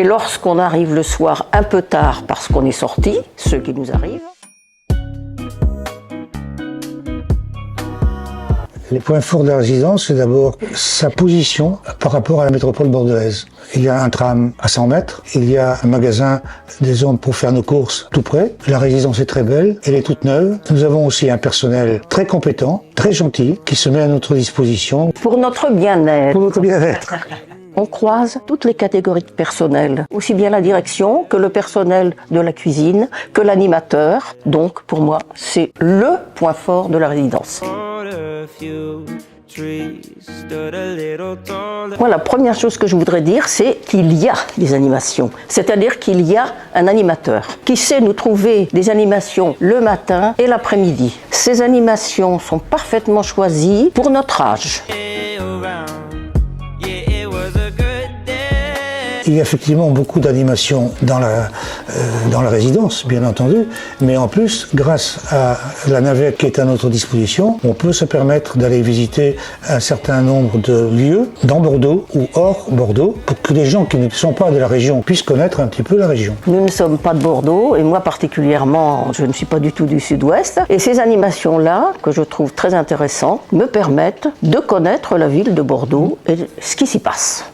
Et lorsqu'on arrive le soir un peu tard parce qu'on est sorti, ce qui nous arrive, les points forts de la résidence, c'est d'abord sa position par rapport à la métropole bordelaise. Il y a un tram à 100 mètres, il y a un magasin, des zones pour faire nos courses tout près. La résidence est très belle, elle est toute neuve. Nous avons aussi un personnel très compétent, très gentil, qui se met à notre disposition. pour notre bien-être. Pour notre bien-être. On croise toutes les catégories de personnel, aussi bien la direction que le personnel de la cuisine, que l'animateur. Donc, pour moi, c'est le point fort de la résidence. Moi, la première chose que je voudrais dire, c'est qu'il y a des animations. C'est-à-dire qu'il y a un animateur qui sait nous trouver des animations le matin et l'après-midi. Ces animations sont parfaitement choisies pour notre âge. Il y a effectivement beaucoup d'animations dans la résidence, bien entendu, mais en plus, grâce à la navette qui est à notre disposition, on peut se permettre d'aller visiter un certain nombre de lieux dans Bordeaux ou hors Bordeaux pour que les gens qui ne sont pas de la région puissent connaître un petit peu la région. Nous ne sommes pas de Bordeaux et moi particulièrement, je ne suis pas du tout du sud-ouest. Et ces animations-là, que je trouve très intéressantes, me permettent de connaître la ville de Bordeaux et ce qui s'y passe.